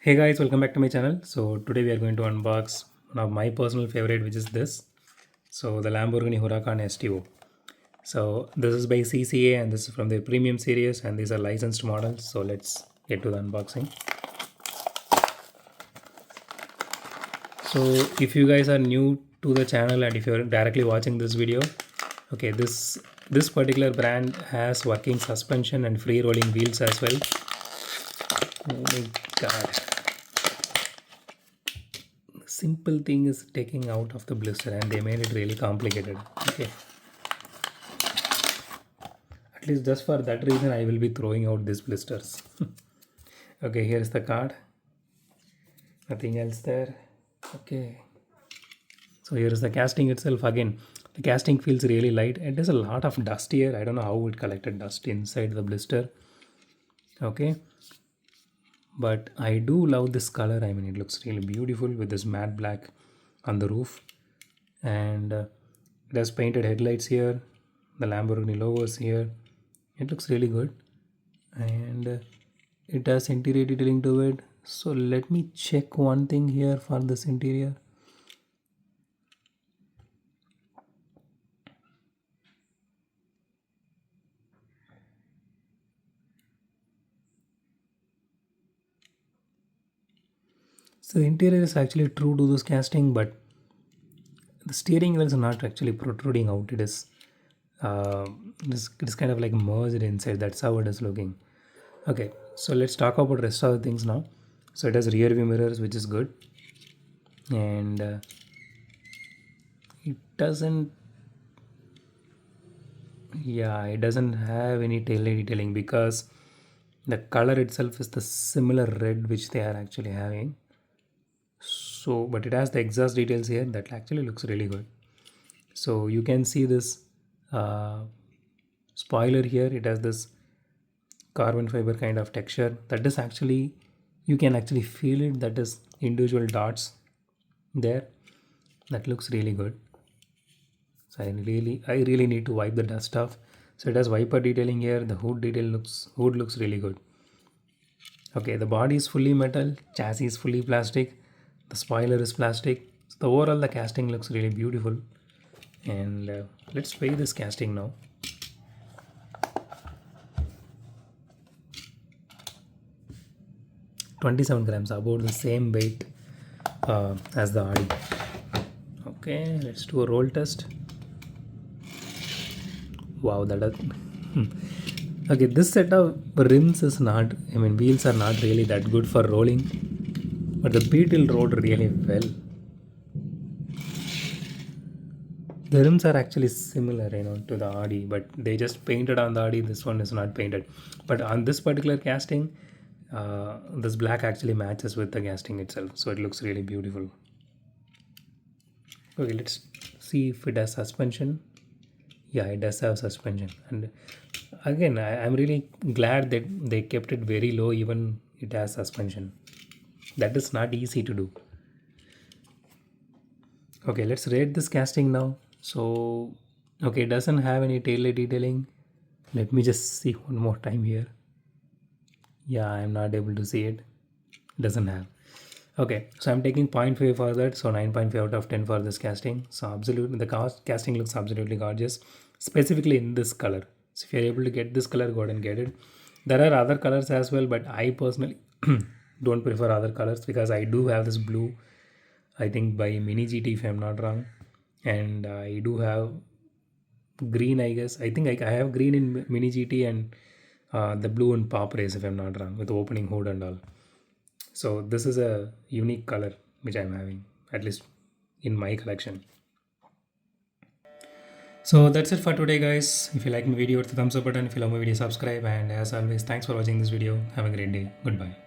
Hey guys, welcome back to my channel. So today we are going to unbox one of my personal favorite, which is this. So the Lamborghini Huracan STO. So this is by CCA and this is from their premium series and these are licensed models. So let's get to the unboxing. So if you guys are new to the channel and if you're directly watching this video, okay, this particular brand has working suspension and free rolling wheels as well. Oh my god. Simple thing is taking out of the blister and they made it really complicated. Okay, at least just for that reason I will be throwing out these blisters. Okay, here's the card, nothing else there. Okay, so here is the casting itself. Again, the casting feels really light. It is a lot of dust here. I don't know how it collected dust inside the blister. Okay, but I do love this color. I mean, it looks really beautiful with this matte black on the roof, and it has painted headlights here, the Lamborghini logos here. It looks really good, and it has interior detailing to it. So let me check one thing here for this interior. So the interior is actually true to this casting, but the steering wheels are not actually protruding out. It is it is kind of like merged inside. That's how it is looking. Okay, so let's talk about rest of the things now. So it has rear view mirrors, which is good, and it doesn't, yeah, it doesn't have any tail light detailing because the color itself is the similar red which they are actually having. So but it has the exhaust details here that actually looks really good. So you can see this uh, spoiler here. It has this carbon fiber kind of texture that is actually, you can actually feel it, that is individual dots there. That looks really good. So I really need to wipe the dust off. So it has wiper detailing here. The hood looks really good. Okay, the body is fully metal, chassis is fully plastic, the spoiler is plastic. So the overall the casting looks really beautiful. And let's weigh this casting now. 27 grams, about the same weight as the Audi. Okay, let's do a roll test. Wow, that is okay. This set of rims is not, I mean, wheels are not really that good for rolling, but the Beetle rode really well. The rims are actually similar, to the Audi, but they just painted on the Audi. This one is not painted, but on this particular casting, this black actually matches with the casting itself, so it looks really beautiful. Okay, let's see if it has suspension. Yeah, it does have suspension, and again, I'm really glad that they kept it very low. Even it has suspension. That is not easy to do. Okay, let's rate this casting now. So, okay, it doesn't have any tail light detailing. Let me just see one more time here. Yeah, I'm not able to see it. Doesn't have. Okay, so I'm taking 0.5 for that, so 9.5 out of 10 for this casting. So absolutely, the casting looks absolutely gorgeous, specifically in this color. So if you're able to get this color, go ahead and get it. There are other colors as well, but I personally don't prefer other colors because I do have this blue, I think by Mini GT if I'm not wrong, and I do have green, I guess. I think I have green in Mini GT and the blue in Pop Race if I'm not wrong, with opening hood and all. So this is a unique color which I'm having, at least in my collection. So that's it for today, guys. If you like my video, hit the thumbs up button. If you love my video, subscribe. And as always, thanks for watching this video. Have a great day. Goodbye.